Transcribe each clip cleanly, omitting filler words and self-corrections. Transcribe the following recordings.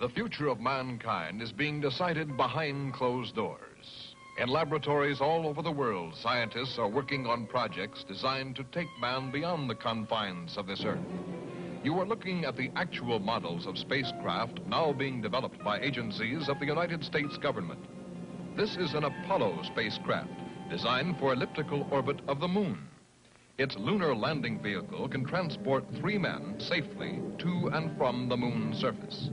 The future of mankind is being decided behind closed doors. In laboratories all over the world, scientists are working on projects designed to take man beyond the confines of this Earth. You are looking at the actual models of spacecraft now being developed by agencies of the United States government. This is an Apollo spacecraft designed for elliptical orbit of the moon. Its lunar landing vehicle can transport 3 men safely to and from the moon's surface.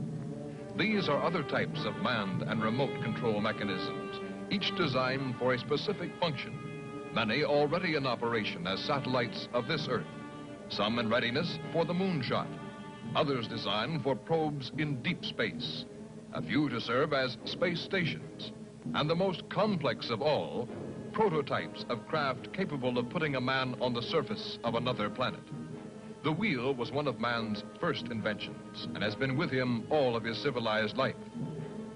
These are other types of manned and remote control mechanisms, each designed for a specific function. Many already in operation as satellites of this Earth, some in readiness for the moonshot, others designed for probes in deep space, a few to serve as space stations, and the most complex of all, prototypes of craft capable of putting a man on the surface of another planet. The wheel was one of man's first inventions and has been with him all of his civilized life.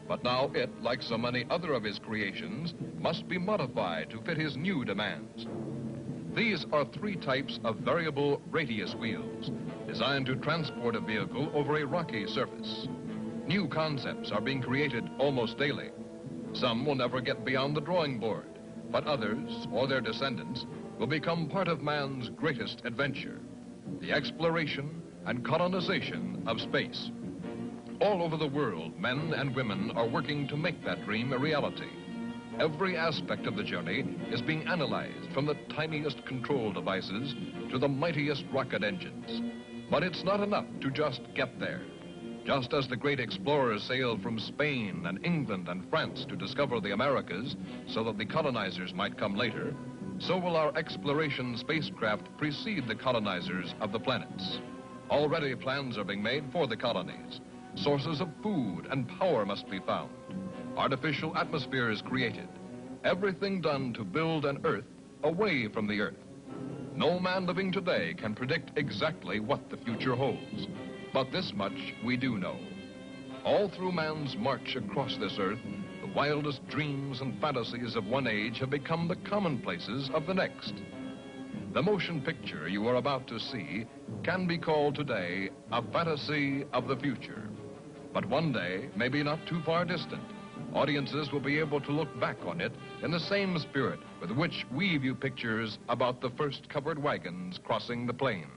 But now it, like so many other of his creations, must be modified to fit his new demands. These are 3 types of variable radius wheels designed to transport a vehicle over a rocky surface. New concepts are being created almost daily. Some will never get beyond the drawing board, but others, or their descendants, will become part of man's greatest adventure, the exploration and colonization of space. All over the world, men and women are working to make that dream a reality. Every aspect of the journey is being analyzed, from the tiniest control devices to the mightiest rocket engines. But it's not enough to just get there. Just as the great explorers sailed from Spain and England and France to discover the Americas so that the colonizers might come later, so will our exploration spacecraft precede the colonizers of the planets. Already plans are being made for the colonies. Sources of food and power must be found. Artificial atmospheres created. Everything done to build an Earth away from the Earth. No man living today can predict exactly what the future holds. But this much we do know. All through man's march across this Earth, the wildest dreams and fantasies of one age have become the commonplaces of the next. The motion picture you are about to see can be called today a fantasy of the future. But one day, maybe not too far distant, audiences will be able to look back on it in the same spirit with which we view pictures about the first covered wagons crossing the plains.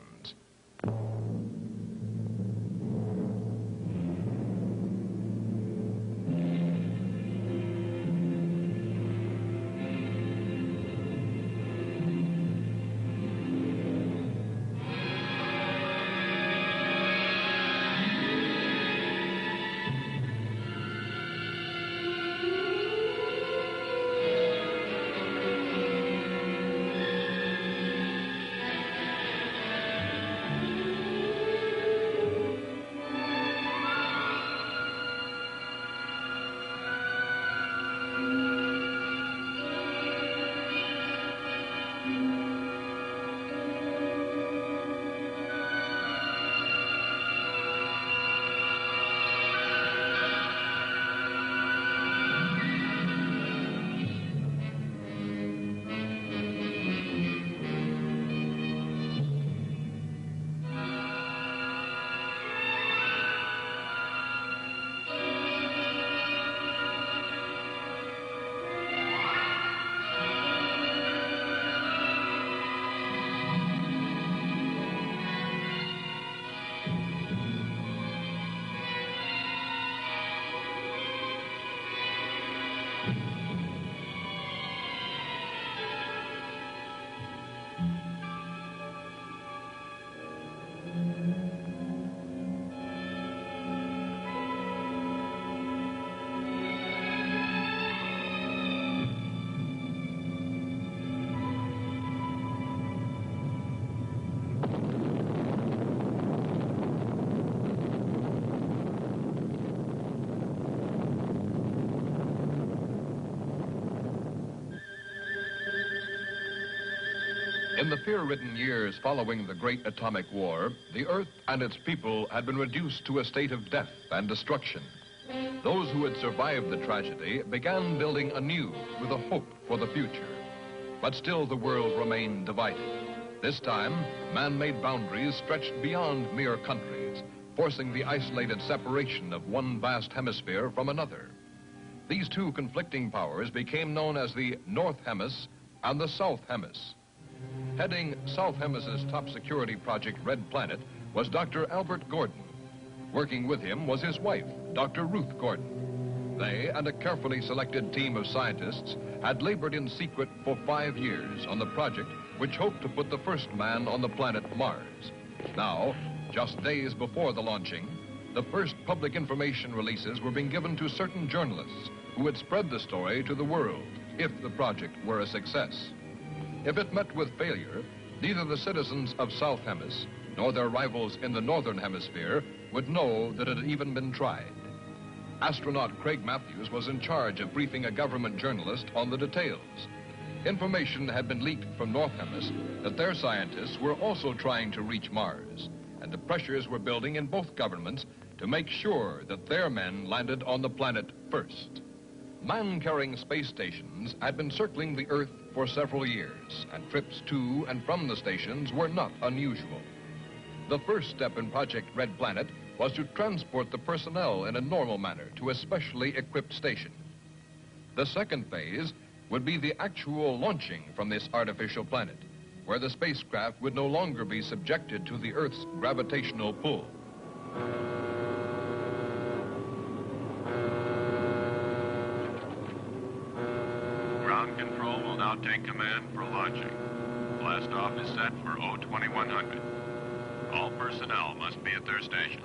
In the fear-ridden years following the Great Atomic War, the Earth and its people had been reduced to a state of death and destruction. Those who had survived the tragedy began building anew with a hope for the future. But still the world remained divided. This time, man-made boundaries stretched beyond mere countries, forcing the isolated separation of one vast hemisphere from another. These two conflicting powers became known as the North Hemis and the South Hemis. Heading South Hemis's top security project, Red Planet, was Dr. Albert Gordon. Working with him was his wife, Dr. Ruth Gordon. They and a carefully selected team of scientists had labored in secret for 5 years on the project which hoped to put the first man on the planet Mars. Now, just days before the launching, the first public information releases were being given to certain journalists who would spread the story to the world if the project were a success. If it met with failure, neither the citizens of South Hemis nor their rivals in the Northern Hemisphere would know that it had even been tried. Astronaut Craig Matthews was in charge of briefing a government journalist on the details. Information had been leaked from North Hemis that their scientists were also trying to reach Mars, and the pressures were building in both governments to make sure that their men landed on the planet first. Man-carrying space stations had been circling the Earth for several years, and trips to and from the stations were not unusual. The first step in Project Red Planet was to transport the personnel in a normal manner to a specially equipped station. The second phase would be the actual launching from this artificial planet, where the spacecraft would no longer be subjected to the Earth's gravitational pull. Ground control will now take command for launching. Blast off is set for 02100. All personnel must be at their stations.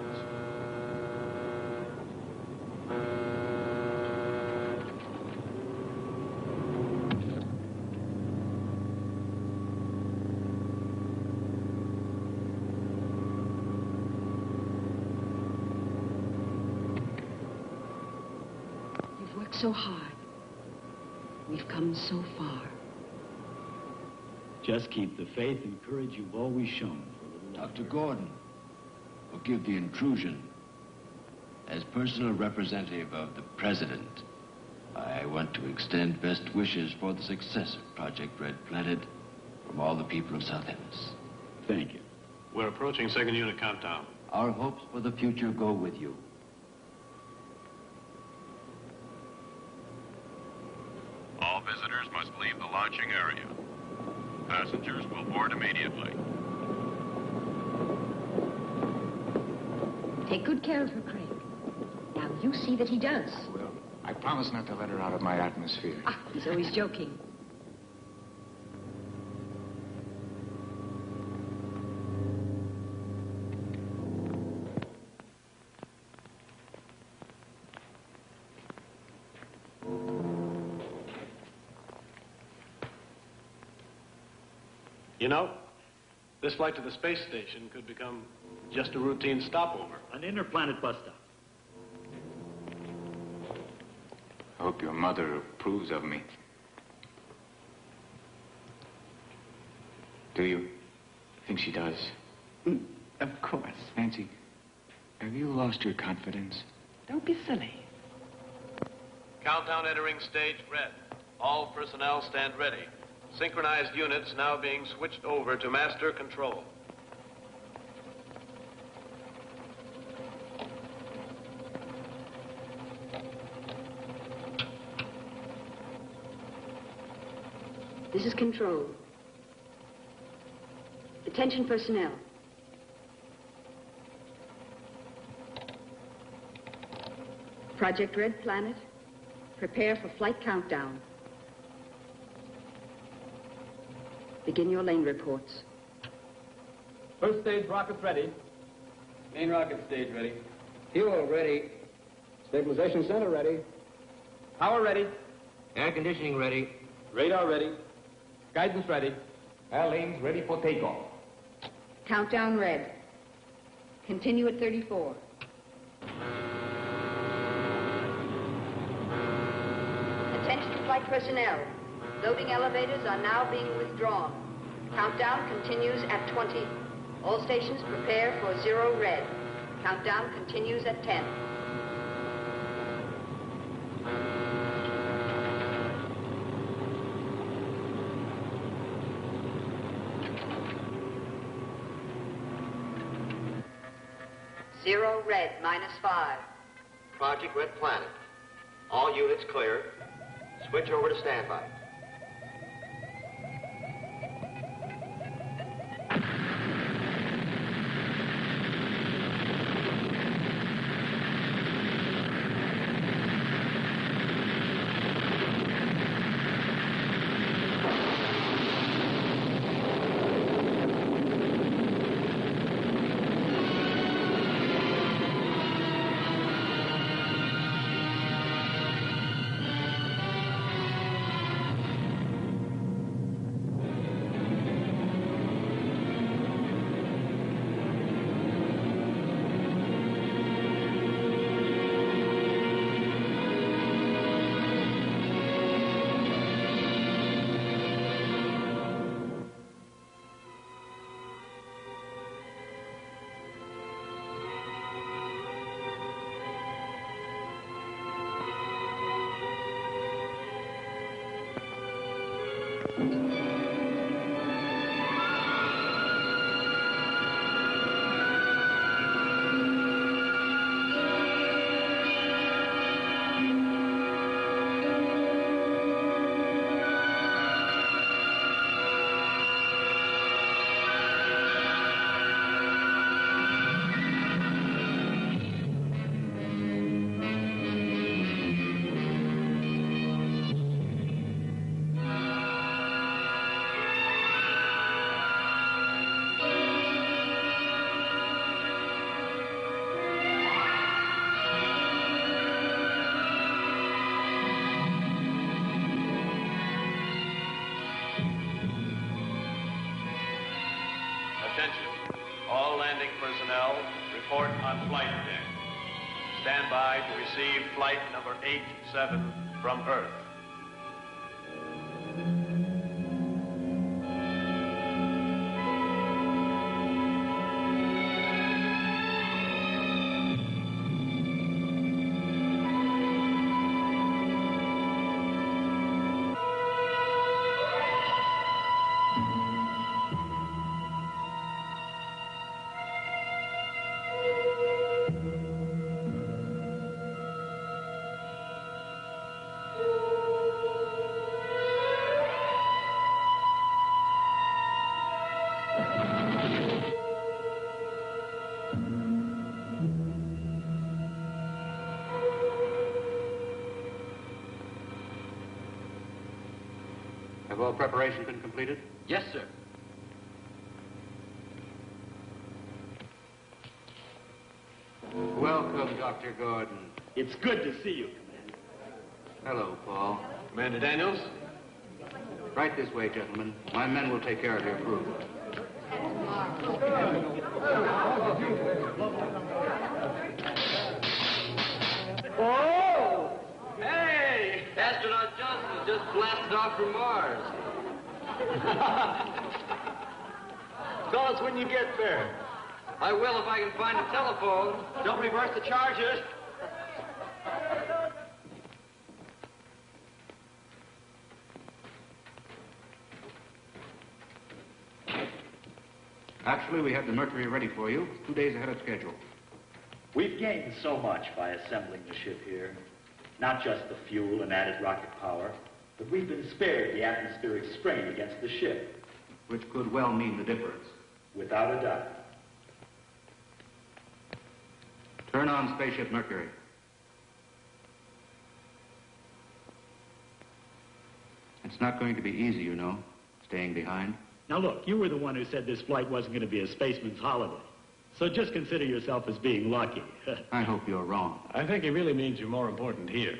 You've worked so hard. We've come so far. Just keep the faith and courage you've always shown. Dr. Gordon, forgive the intrusion. As personal representative of the President, I want to extend best wishes for the success of Project Red Planet from all the people of South Hemis. Thank you. We're approaching second unit countdown. Our hopes for the future go with you. All visitors must leave the launching area. Passengers will board immediately. Take good care of her, Craig. Now, you see that he does. Well, I promise not to let her out of my atmosphere. Ah, he's always joking. You know, this flight to the space station could become just a routine stopover. An interplanet bus stop. I hope your mother approves of me. Do you? Think she does? Of course. Nancy, have you lost your confidence? Don't be silly. Countdown entering stage red. All personnel stand ready. Synchronized units now being switched over to master control. This is control. Attention personnel. Project Red Planet, prepare for flight countdown. Begin your lane reports. First stage rockets ready. Main rocket stage ready. Fuel ready. Stabilization center ready. Power ready. Air conditioning ready. Radar ready. Guidance ready. All lanes ready for takeoff. Countdown red. Continue at 34. Attention flight personnel. Loading elevators are now being withdrawn. Countdown continues at 20. All stations prepare for 0 red. Countdown continues at 10. 0 red, -5. Project Red Planet. All units clear. Switch over to standby. Attention. All landing personnel, report on flight deck. Stand by to receive flight number 87 from Earth. Have all preparation been completed? Yes, sir. Welcome, Dr. Gordon. It's good to see you, Commander. Hello, Paul. Commander Daniels? Right this way, gentlemen. My men will take care of your crew. Oh! Hey! Astronaut Johnson has just blasted off from Mars. Tell us when you get there. I will if I can find a telephone. Don't reverse the charges. Actually, we have the Mercury ready for you 2 days ahead of schedule. We've gained so much by assembling the ship here. Not just the fuel and added rocket power, but we've been spared the atmospheric strain against the ship. Which could well mean the difference. Without a doubt. Turn on Spaceship Mercury. It's not going to be easy, you know, staying behind. Now look, you were the one who said this flight wasn't going to be a spaceman's holiday. So just consider yourself as being lucky. I hope you're wrong. I think he really means you're more important here.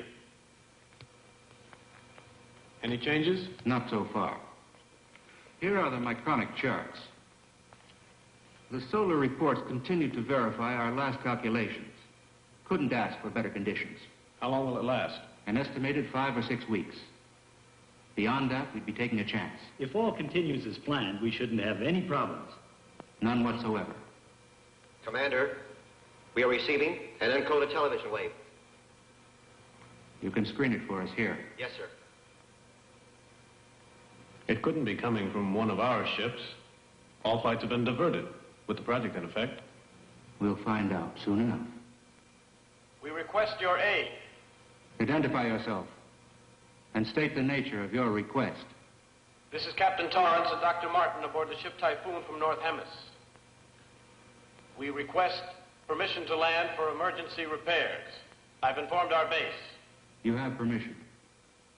Any changes? Not so far. Here are the micronic charts. The solar reports continue to verify our last calculations. Couldn't ask for better conditions. How long will it last? An estimated 5 or 6 weeks. Beyond that, we'd be taking a chance. If all continues as planned, we shouldn't have any problems. None whatsoever. Commander, we are receiving an encoded television wave. You can screen it for us here. Yes, sir. It couldn't be coming from one of our ships. All flights have been diverted, with the project in effect. We'll find out soon enough. We request your aid. Identify yourself and state the nature of your request. This is Captain Torrance and Dr. Martin aboard the ship Typhoon from North Hemis. We request permission to land for emergency repairs. I've informed our base. You have permission.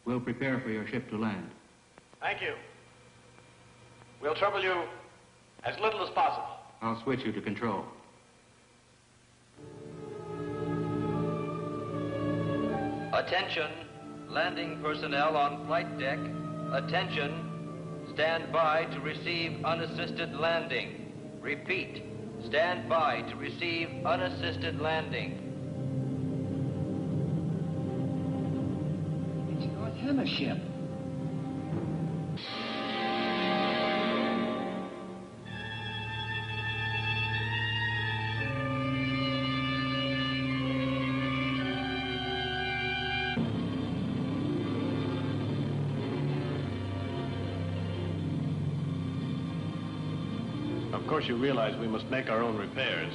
We'll prepare for your ship to land. Thank you. We'll trouble you as little as possible. I'll switch you to control. Attention, landing personnel on flight deck. Attention, stand by to receive unassisted landing. Repeat, stand by to receive unassisted landing. It's North Hemis ship. Of course, you realize we must make our own repairs.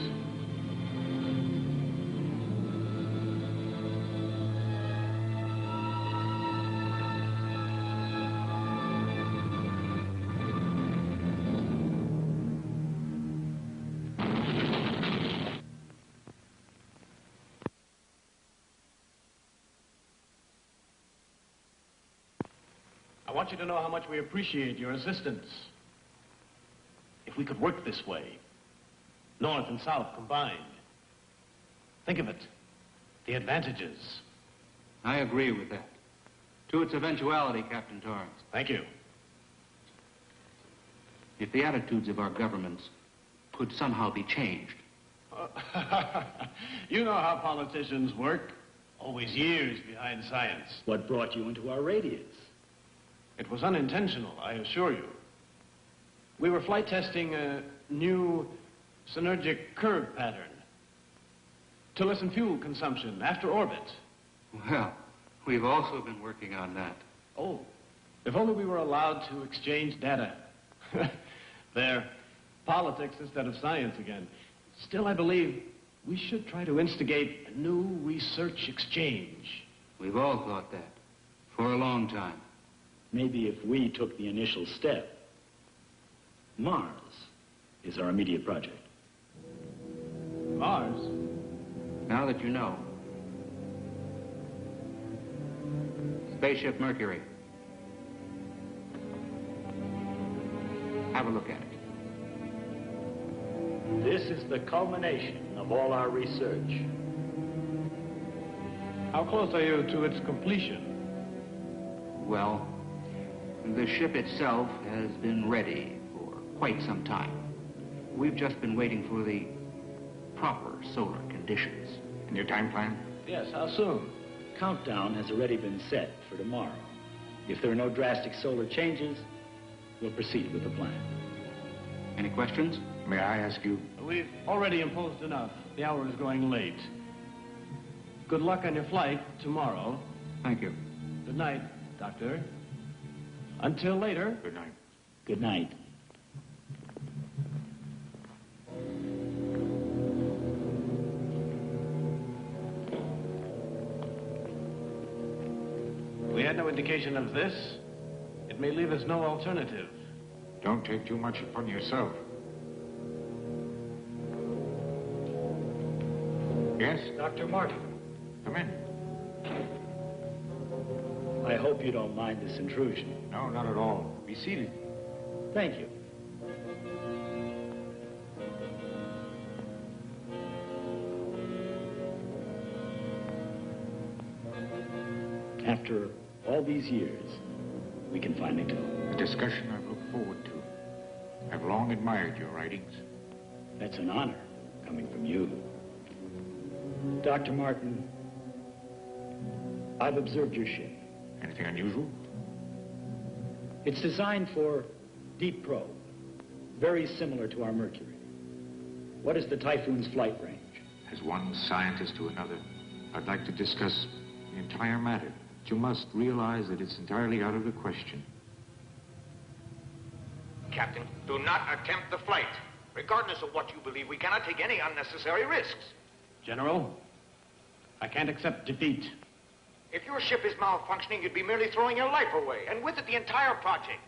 I want you to know how much we appreciate your assistance. If we could work this way, North and South combined. Think of it, the advantages. I agree with that. To its eventuality, Captain Torrance. Thank you. If the attitudes of our governments could somehow be changed. You know how politicians work. Always years behind science. What brought you into our radius? It was unintentional, I assure you. We were flight testing a new synergic curve pattern to lessen fuel consumption after orbit. Well, we've also been working on that. Oh, if only we were allowed to exchange data. There, politics instead of science again. Still, I believe we should try to instigate a new research exchange. We've all thought that for a long time. Maybe if we took the initial step. Mars is our immediate project. Mars? Now that you know. Spaceship Mercury. Have a look at it. This is the culmination of all our research. How close are you to its completion? Well, the ship itself has been ready quite some time. We've just been waiting for the proper solar conditions. And your time plan? Yes, how soon? Countdown has already been set for tomorrow. If there are no drastic solar changes, we'll proceed with the plan. Any questions? May I ask you? We've already imposed enough. The hour is growing late. Good luck on your flight tomorrow. Thank you. Good night, Doctor. Until later. Good night. Good night. We had no indication of this. It may leave us no alternative. Don't take too much upon yourself. Yes? Dr. Martin. Come in. I hope you don't mind this intrusion. No, not at all. Be seated. Thank you. After all these years, we can finally talk. A discussion I've looked forward to. I've long admired your writings. That's an honor coming from you. Dr. Martin, I've observed your ship. Anything unusual? It's designed for deep probe, very similar to our Mercury. What is the Typhoon's flight range? As one scientist to another, I'd like to discuss the entire matter. But you must realize that it's entirely out of the question. Captain, do not attempt the flight. Regardless of what you believe, we cannot take any unnecessary risks. General, I can't accept defeat. If your ship is malfunctioning, you'd be merely throwing your life away, and with it the entire project.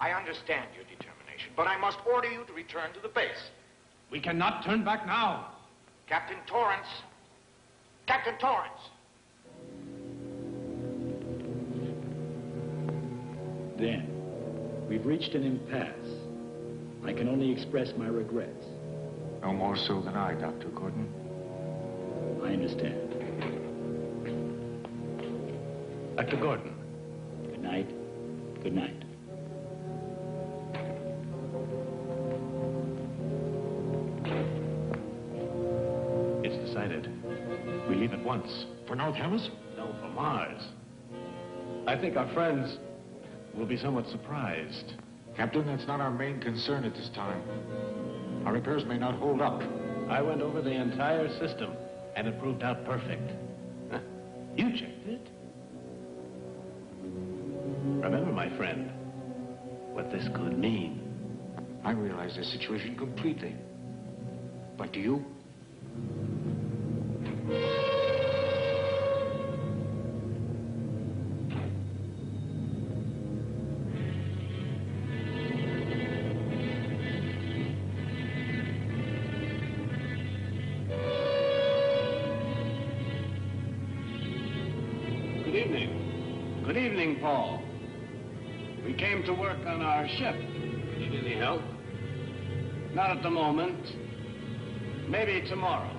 I understand your determination, but I must order you to return to the base. We cannot turn back now. Captain Torrance. Captain Torrance. Dan, we've reached an impasse. I can only express my regrets. No more so than I, Dr. Gordon. I understand. Dr. Gordon. Good night. Good night. It's decided. We leave at once. For North Hemisphere? No, for Mars. I think our friends will be somewhat surprised. Captain, that's not our main concern at this time. Our repairs may not hold up. I went over the entire system, and it proved out perfect. You checked it. Remember, my friend, what this could mean. I realize the situation completely. But do you? Good evening, Paul. We came to work on our ship. Need any help? Not at the moment. Maybe tomorrow.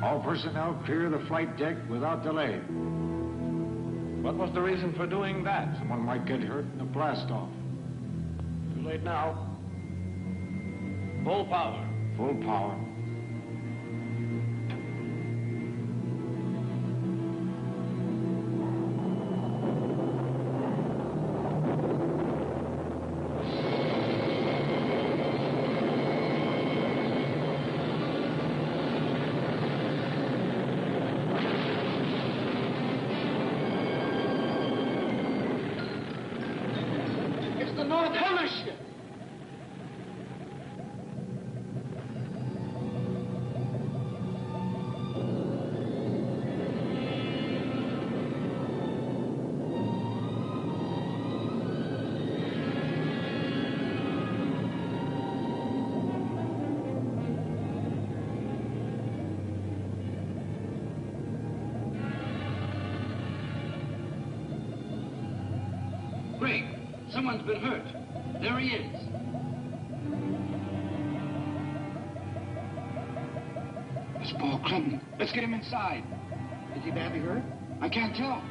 All personnel clear the flight deck without delay. What was the reason for doing that? Someone might get hurt in the blast-off. Too late now. Full power. Full power. Greg, someone's been hurt. There he is. It's Paul Clinton. Let's get him inside. Is he badly hurt? I can't tell.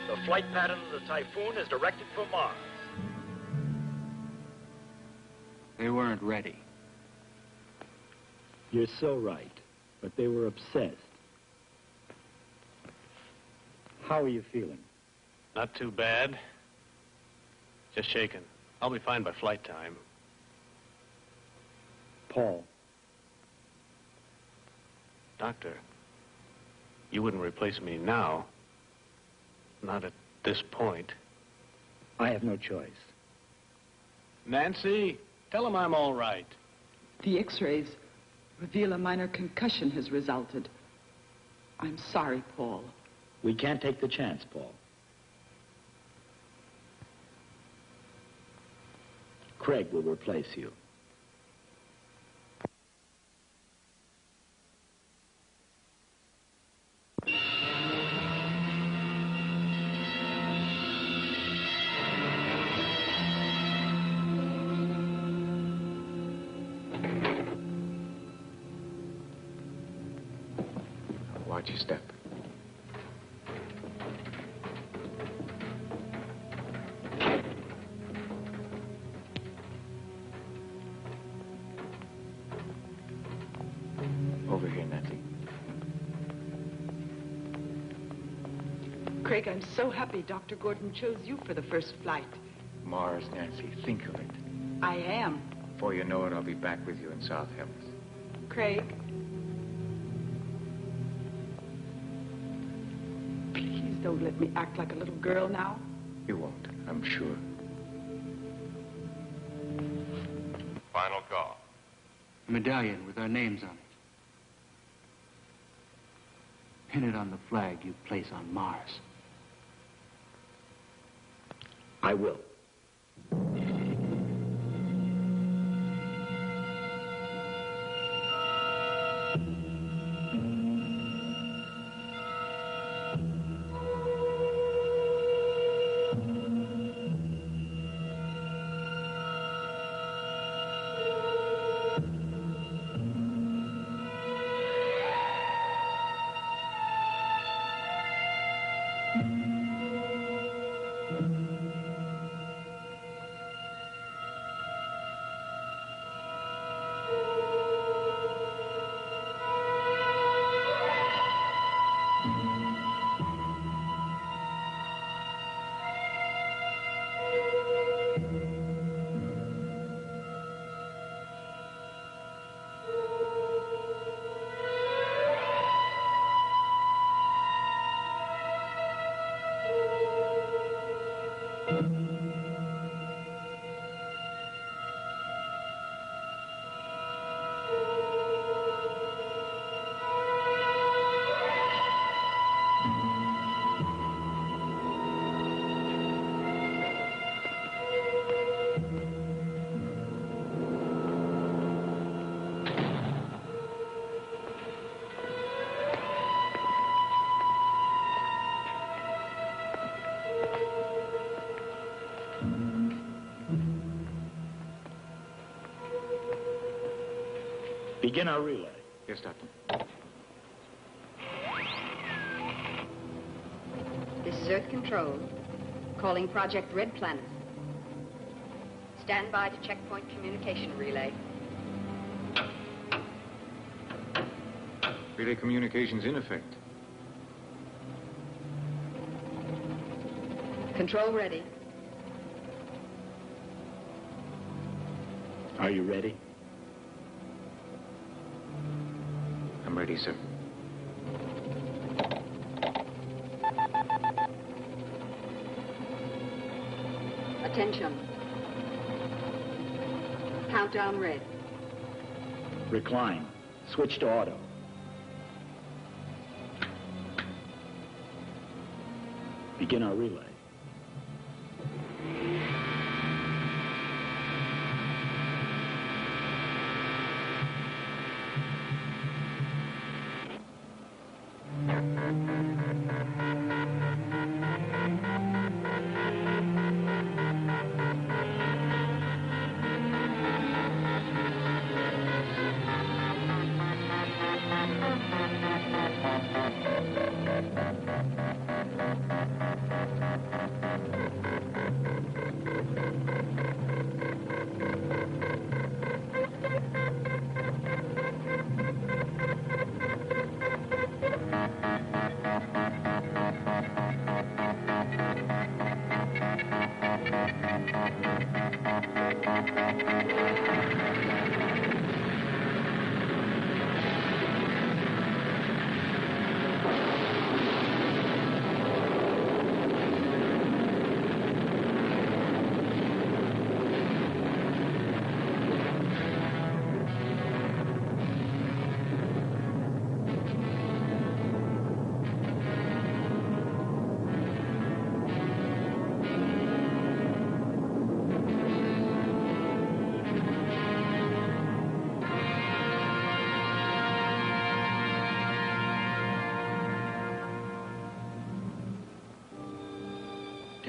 The flight pattern of the Typhoon is directed for Mars. They weren't ready. You're so right, but they were obsessed. How are you feeling? Not too bad. Just shaken. I'll be fine by flight time. Paul. Doctor, You wouldn't replace me now. Not at this point. I have no choice. Nancy, tell him I'm all right. The x-rays reveal a minor concussion has resulted. I'm sorry, Paul. We can't take the chance, Paul. Craig will replace you. Watch your step. Over here, Nancy. Craig, I'm so happy Dr. Gordon chose you for the first flight. Mars, Nancy, think of it. I am. Before you know it, I'll be back with you in South Hills. Craig. Please don't let me act like a little girl now. You won't, I'm sure. Final call. A medallion with our names on it. Pin it on the flag you place on Mars. I will. Begin our relay. Yes, Doctor. This is Earth Control, calling Project Red Planet. Stand by to checkpoint communication relay. Relay communications in effect. Control ready. Are you ready? I'm ready, sir. Attention. Countdown red. Recline. Switch to auto. Begin our relay.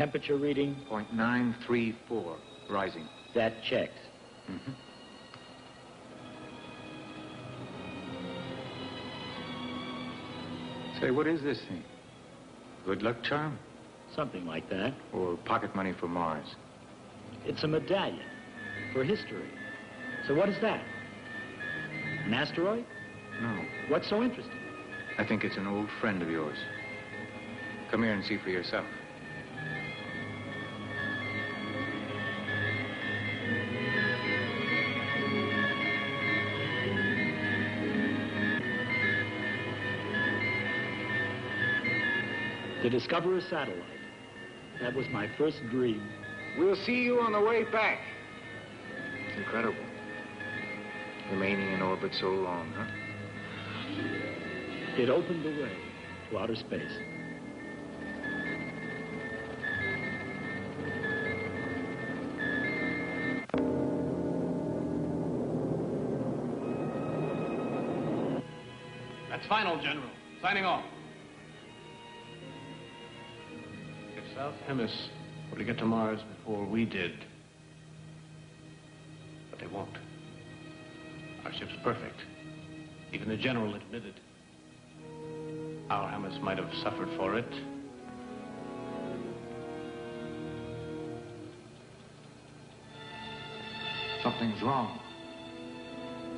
temperature reading? 0.934, rising. That checks. Mm-hmm. Say, what is this thing? Good luck charm? Something like that. Or pocket money for Mars? It's a medallion for history. So what is that? An asteroid? No. What's so interesting? I think it's an old friend of yours. Come here and see for yourself. To discover a satellite. That was my first dream. We'll see you on the way back. It's incredible. Remaining in orbit so long, huh? It opened the way to outer space. That's final, General. Signing off. If South Hemis were to get to Mars before we did, but they won't. Our ship's perfect. Even the General admitted. Our Hemis might have suffered for it. Something's wrong.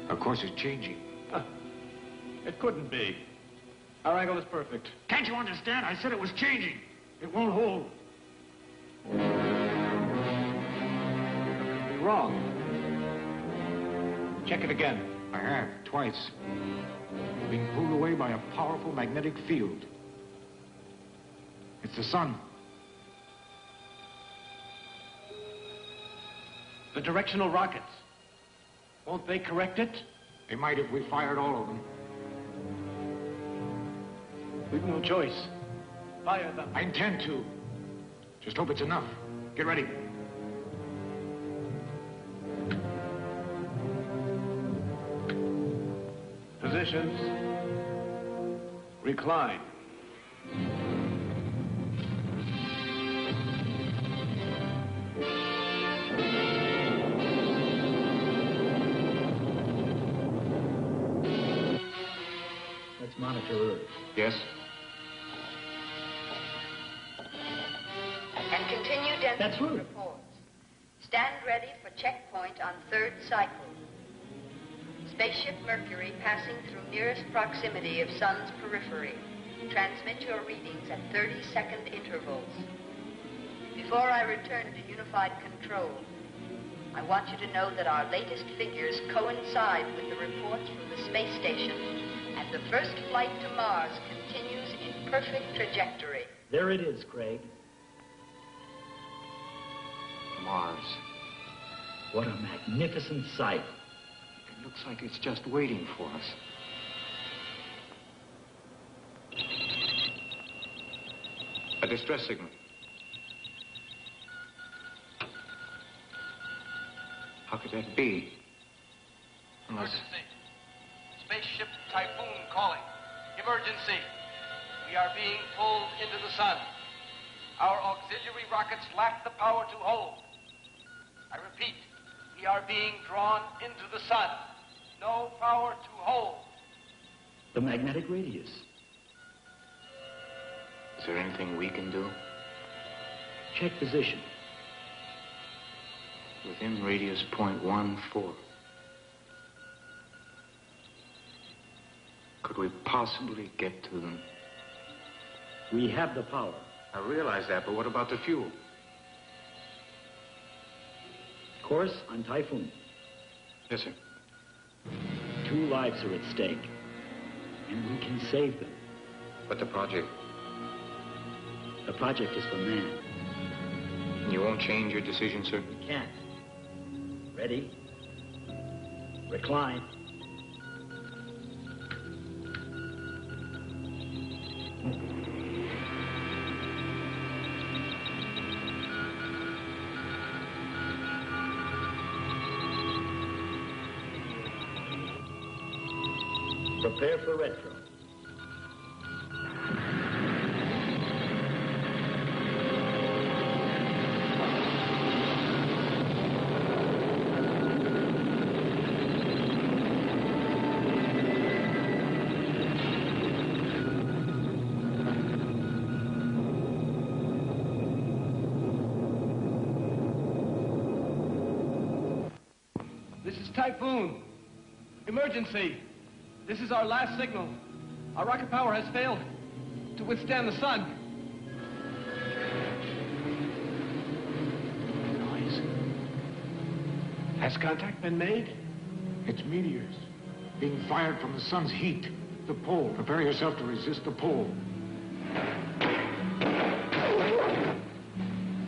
Our course is changing. It couldn't be. Our angle is perfect. Can't you understand? I said it was changing. It won't hold. It could be wrong. Check it again. I have, twice. We're being pulled away by a powerful magnetic field. It's the sun. The directional rockets. Won't they correct it? They might if we fired all of them. We've no choice. Fire them. I intend to. Just hope it's enough. Get ready. Positions. Recline. Let's monitor Earth. Yes? And continue That's density right. reports. Stand ready for checkpoint on third cycle. Spaceship Mercury passing through nearest proximity of Sun's periphery. Transmit your readings at 30-second intervals. Before I return to unified control, I want you to know that our latest figures coincide with the reports from the space station, and the first flight to Mars continues in perfect trajectory. There it is, Craig. Mars. What a magnificent sight. It looks like it's just waiting for us. A distress signal. How could that be? Unless... Emergency. Spaceship Typhoon calling. Emergency. We are being pulled into the sun. Our auxiliary rockets lack the power to hold. I repeat, we are being drawn into the sun. No power to hold. The magnetic radius. Is there anything we can do? Check position. Within radius 0.14. Could we possibly get to them? We have the power. I realize that, but what about the fuel? Course on Typhoon. Yes, sir. 2 lives are at stake. And we can save them. But the project? The project is for man. And you won't change your decision, sir? We can't. Ready? Recline. Prepare for retro. This is Typhoon. Emergency. This is our last signal. Our rocket power has failed to withstand the sun. Noise. Has contact been made? It's meteors being fired from the sun's heat. The pole. Prepare yourself to resist the pole.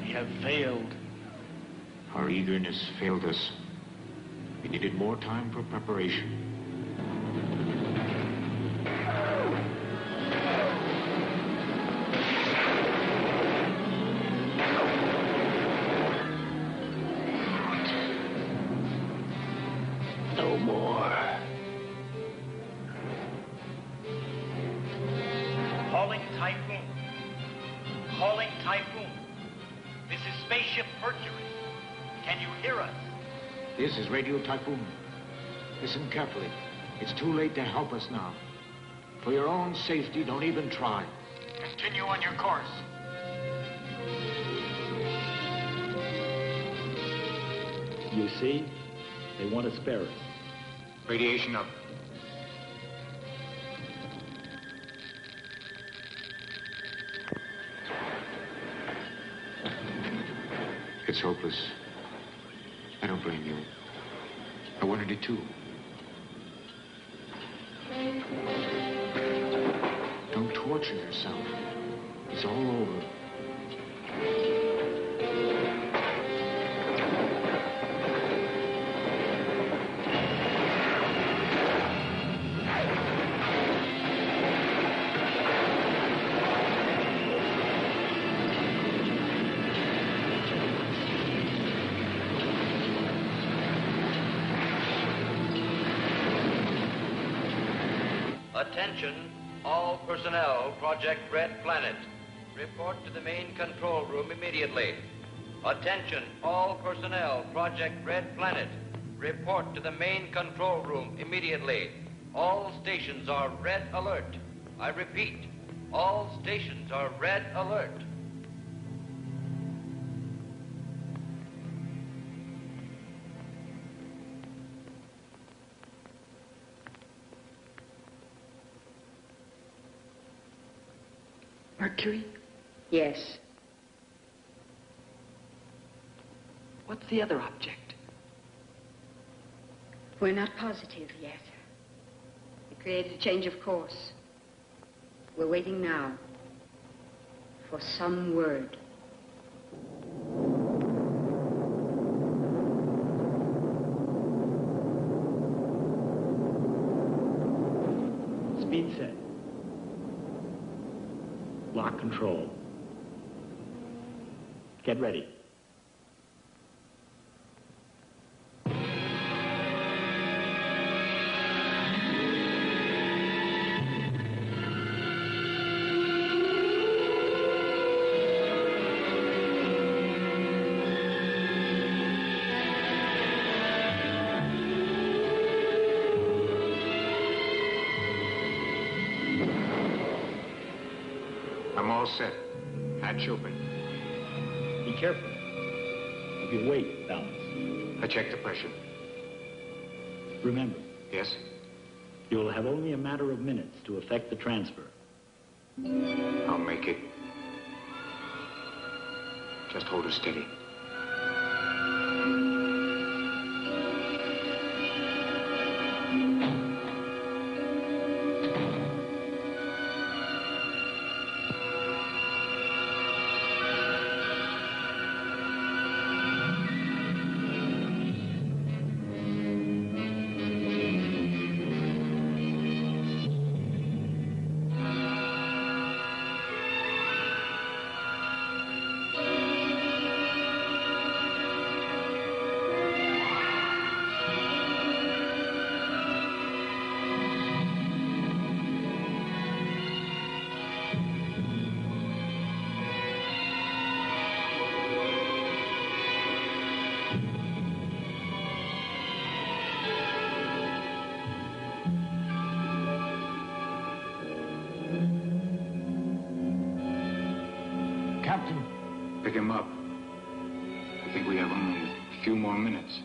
We have failed. Our eagerness failed us. We needed more time for preparation. No more. Calling Typhoon. Calling Typhoon. This is Spaceship Mercury. Can you hear us? This is Radio Typhoon. Listen carefully. It's too late to help us now. For your own safety, don't even try. Continue on your course. You see, they want to spare us. Radiation up. It's hopeless. I don't blame you. I wanted it too. Don't torture yourself. It's all over. Attention, all personnel, Project Red Planet. Report to the main control room immediately. Attention, all personnel, Project Red Planet. Report to the main control room immediately. All stations are red alert. I repeat, all stations are red alert. Mercury? Yes. What's the other object? We're not positive yet. We created a change of course. We're waiting now for some word. Speed set. Lock control. Get ready. I'm all set. Hatch open. Be careful. Keep your weight balanced. I checked the pressure. Remember, Yes? you'll have only a matter of minutes to effect the transfer. I'll make it. Just hold her steady. Captain. Pick him up. I think we have only a few more minutes.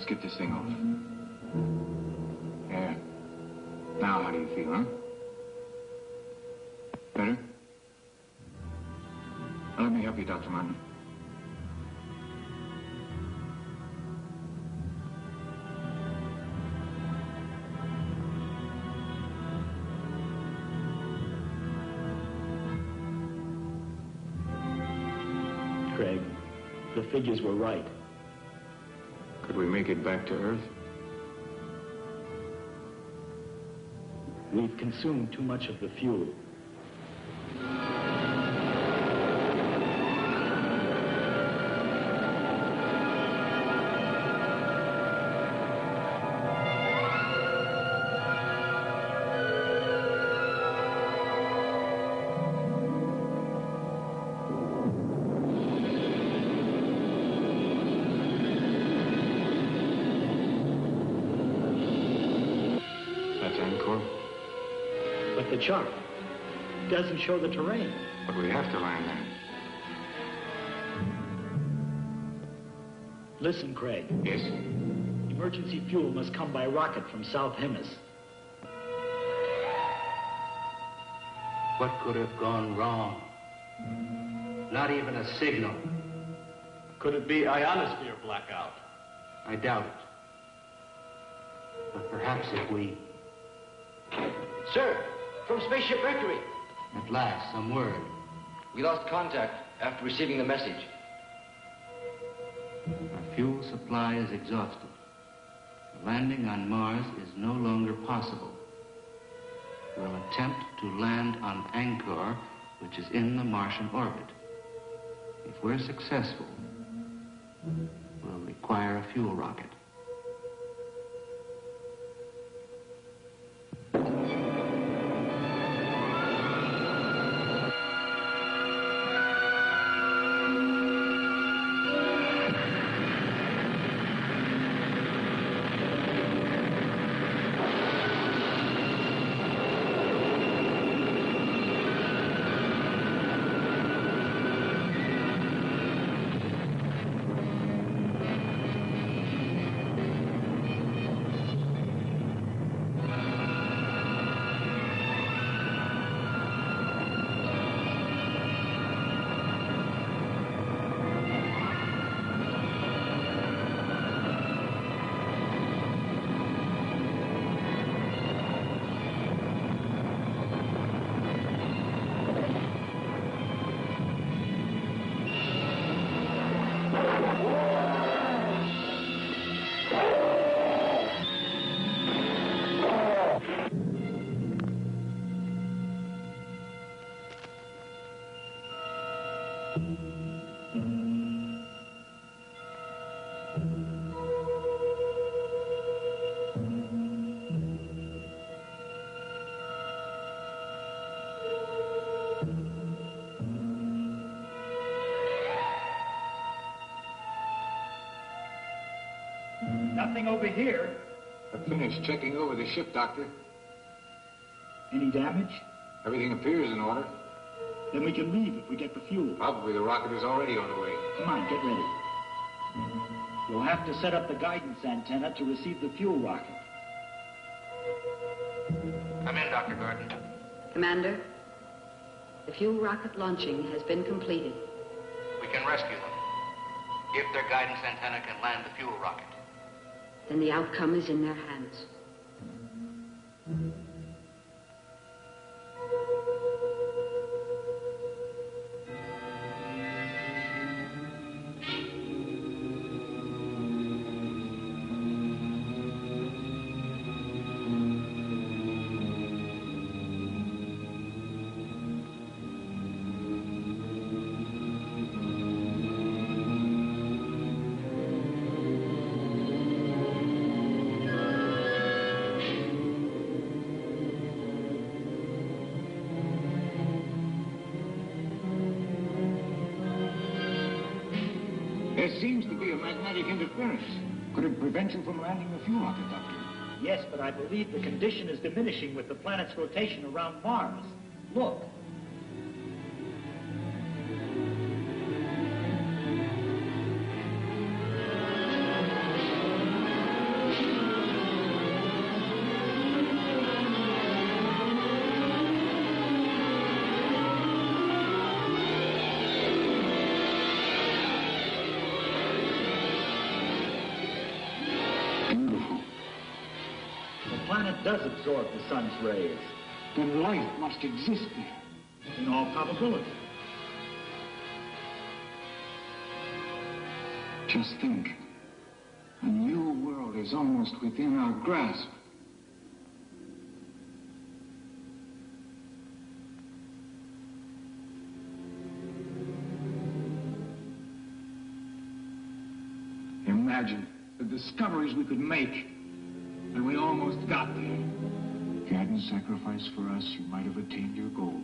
get this thing off. There. Now, how do you feel, huh? Better? Well, let me help you, Dr. Martin. Craig, the figures were right. Could we make it back to Earth? We've consumed too much of the fuel. But the chart doesn't show the terrain. But we have to land there. Listen, Craig. Yes? Emergency fuel must come by rocket from South Hemis. What could have gone wrong? Not even a signal. Could it be ionosphere blackout? I doubt it. But perhaps if we... Sir, from Spaceship Mercury. At last, some word. We lost contact after receiving the message. Our fuel supply is exhausted. Landing on Mars is no longer possible. We'll attempt to land on Angkor, which is in the Martian orbit. If we're successful, we'll require a fuel rocket. Nothing over here. I finished checking over the ship, Doctor. Any damage? Everything appears in order. Then we can leave if we get the fuel. Probably the rocket is already on the way. Come on, get ready. We'll have to set up the guidance antenna to receive the fuel rocket. Come in, Dr. Gordon. Commander, the fuel rocket launching has been completed. We can rescue them. If their guidance antenna can land the fuel rocket. Then the outcome is in their hands. There seems to be a magnetic interference. Could it prevent you from landing the fuel rocket, Doctor? Yes, but I believe the condition is diminishing with the planet's rotation around Mars. Look. planet does absorb the sun's rays. Then life must exist there. In all probability. Just think. A new world is almost within our grasp. Imagine the discoveries we could make, and we almost got there. If you hadn't sacrificed for us, you might have attained your goal.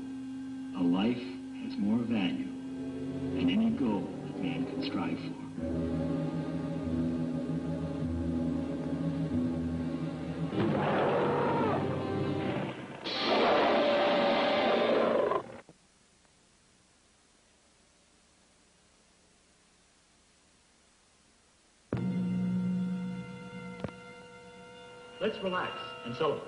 A life has more value than any goal that man can strive for. Let's relax and celebrate.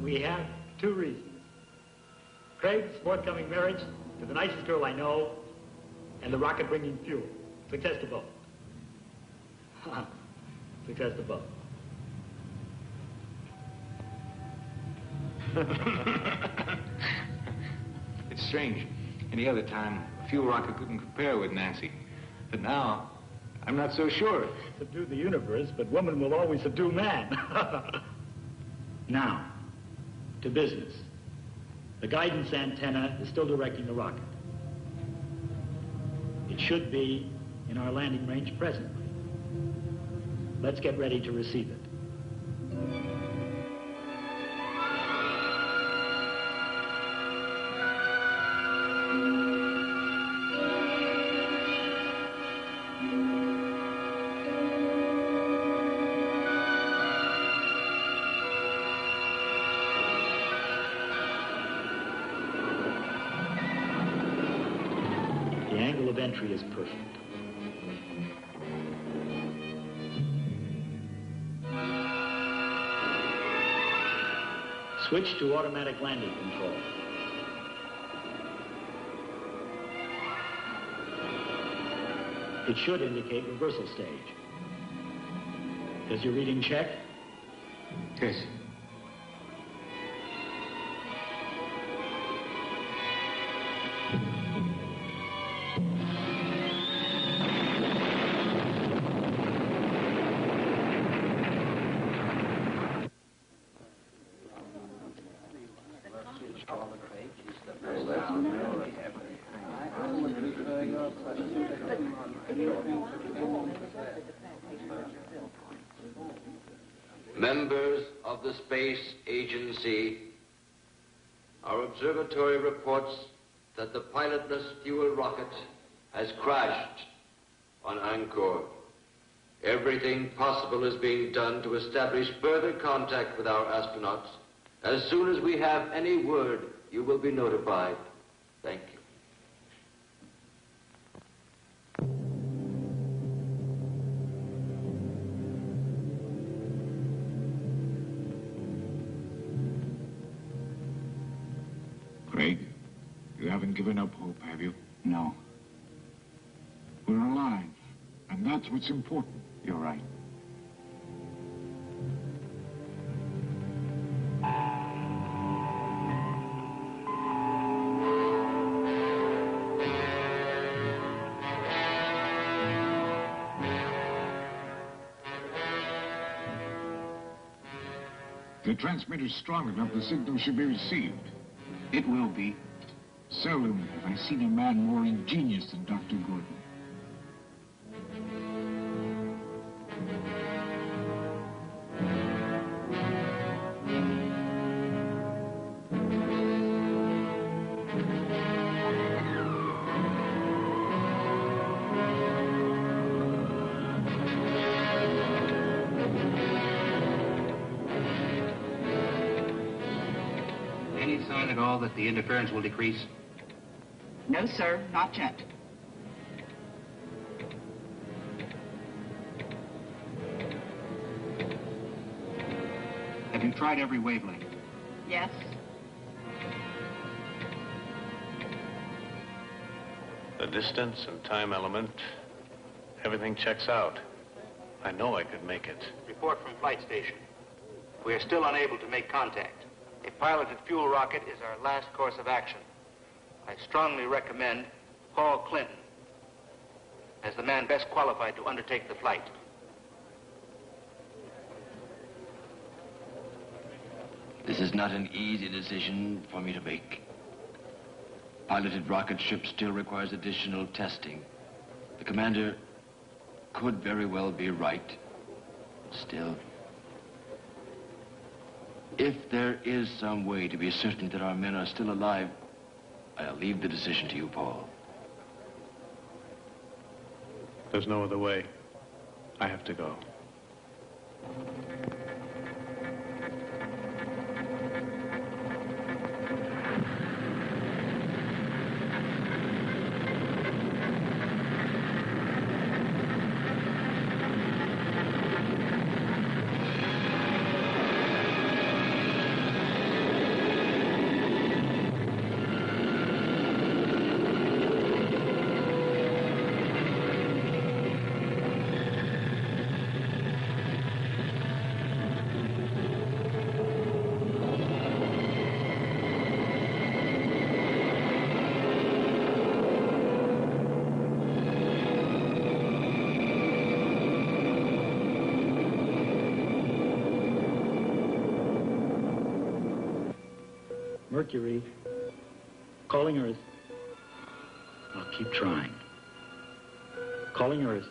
We have two reasons. Craig's forthcoming marriage to the nicest girl I know, and the rocket bringing fuel. Success to both. Success to both. It's strange. Any other time, a fuel rocket couldn't compare with Nancy. But now, I'm not so sure. Subdue the universe, but woman will always subdue man. Now, to business. The guidance antenna is still directing the rocket. It should be in our landing range presently. Let's get ready to receive it. Entry is perfect. Switch to automatic landing control. It should indicate reversal stage. Does your reading check? Yes. Members of the Space Agency, our observatory reports that the pilotless fuel rocket has crashed on Angkor. Everything possible is being done to establish further contact with our astronauts. As soon as we have any word, you will be notified. Thank you. Craig, you haven't given up hope, have you? No. We're alive, and that's what's important. You're right. The transmitter's strong enough, the signal should be received. It will be. Seldom have I seen a man more ingenious than Dr. Gordon. Any sign at all that the interference will decrease? No, sir, not yet. Have you tried every wavelength? Yes. The distance and time element, everything checks out. I know I could make it. Report from flight station. We are still unable to make contact. A piloted fuel rocket is our last course of action. I strongly recommend Paul Clinton as the man best qualified to undertake the flight. This is not an easy decision for me to make. Piloted rocket ship still requires additional testing. The commander could very well be right. Still, if there is some way to be certain that our men are still alive, I'll leave the decision to you, Paul. There's no other way. I have to go. Mercury. Calling Earth. I'll keep trying. Calling Earth.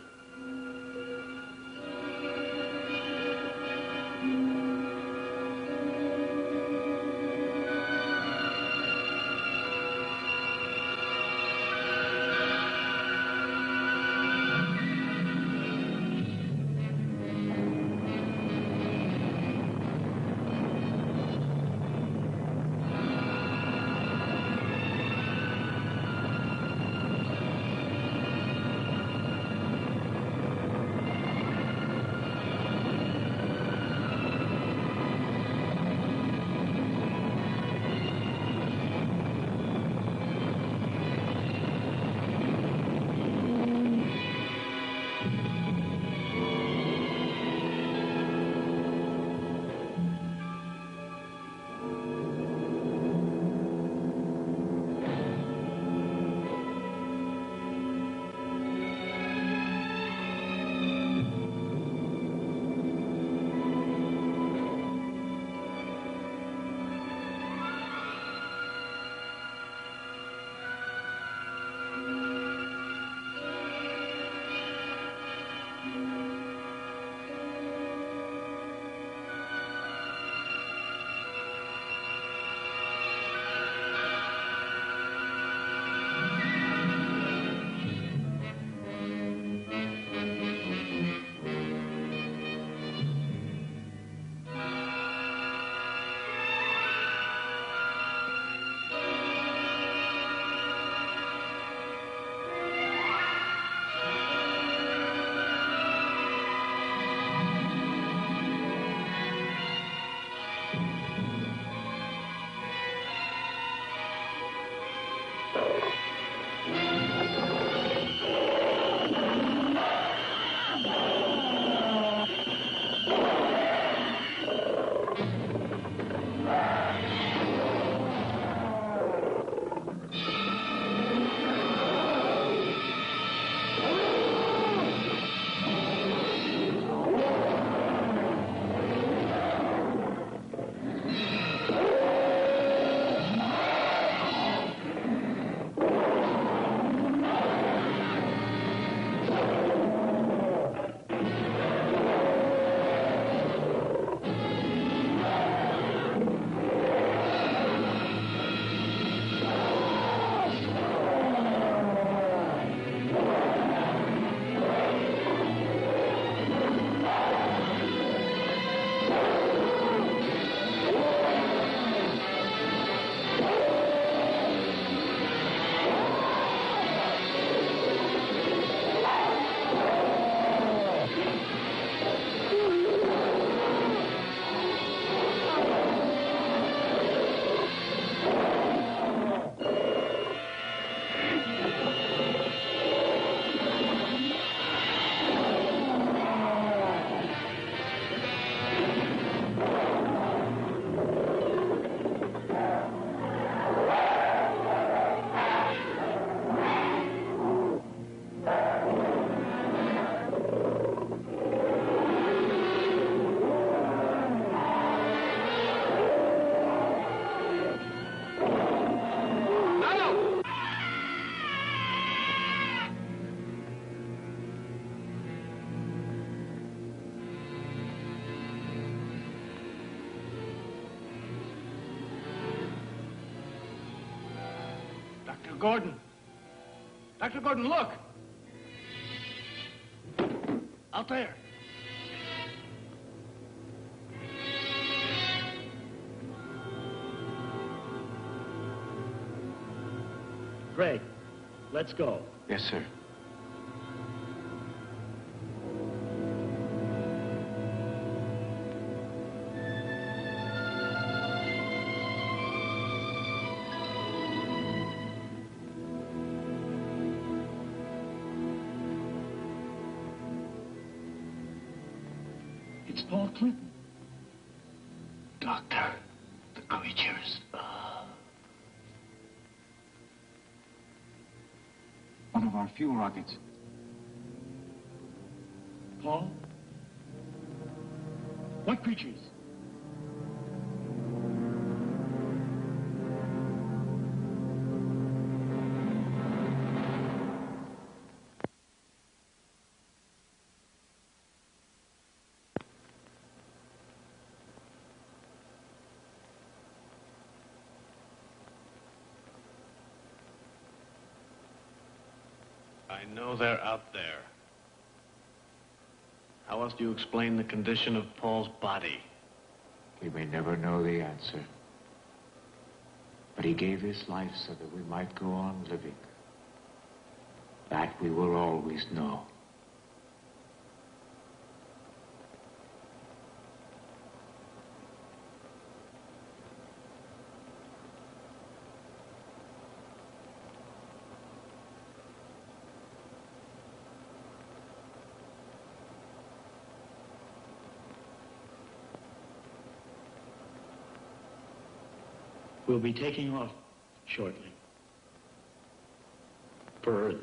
Gordon. Dr. Gordon, look. Out there. Craig, let's go. Yes, sir. It's Paul Clinton. Doctor, the creatures. One of our fuel rockets. Paul? What creatures? I know they're out there. How else do you explain the condition of Paul's body? We may never know the answer. But he gave his life so that we might go on living. That we will always know. We'll be taking off shortly. For Earth.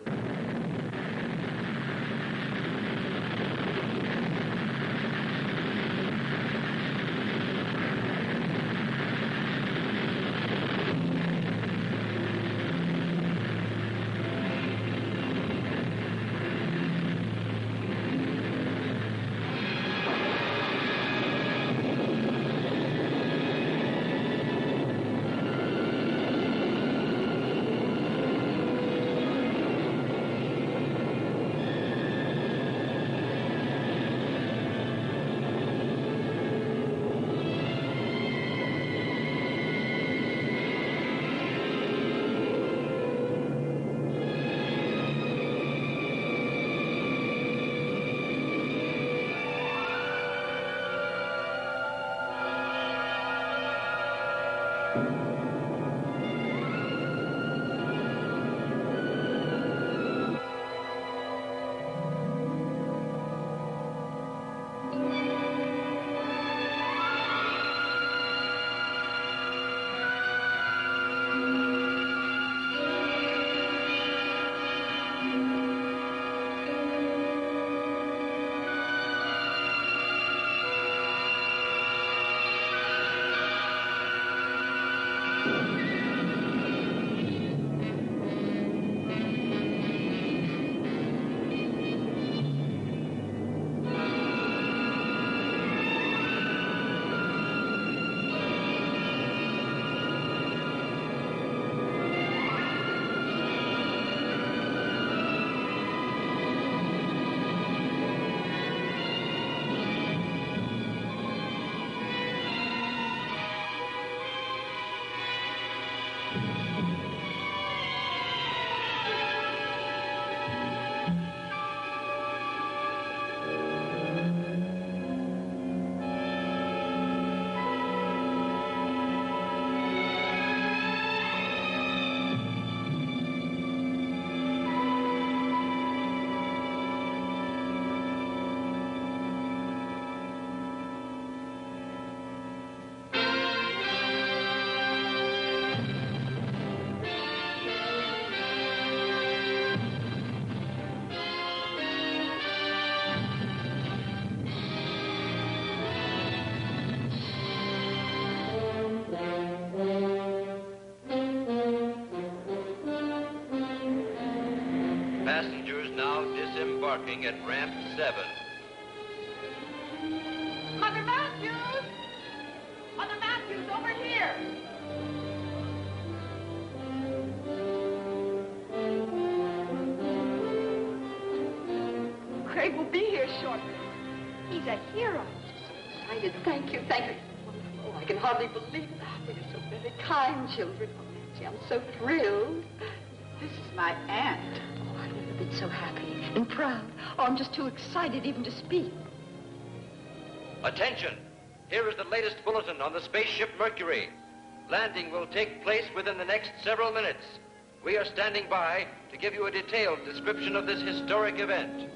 Passengers now disembarking at ramp 7. Mother Matthews! Mother Matthews, over here! Craig will be here shortly. He's a hero. I'm so excited. Thank you, thank you. Oh, I can hardly believe it. Oh, you're so very kind, children. Oh, Nancy, I'm so thrilled. This is my aunt. Oh, I've never been so happy and proud. Oh, I'm just too excited even to speak. Attention! Here is the latest bulletin on the spaceship Mercury. Landing will take place within the next several minutes. We are standing by to give you a detailed description of this historic event.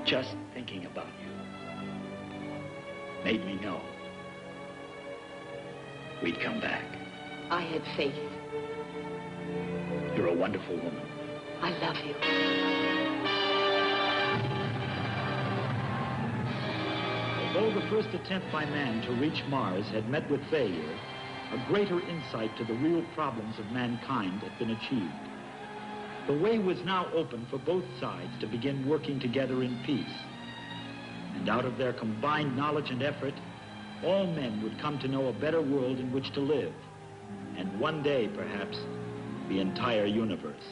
Just thinking about you made me know we'd come back. I had faith. You're a wonderful woman. I love you. Although the first attempt by man to reach Mars had met with failure, a greater insight to the real problems of mankind had been achieved. The way was now open for both sides to begin working together in peace. And out of their combined knowledge and effort, all men would come to know a better world in which to live. And one day, perhaps, the entire universe.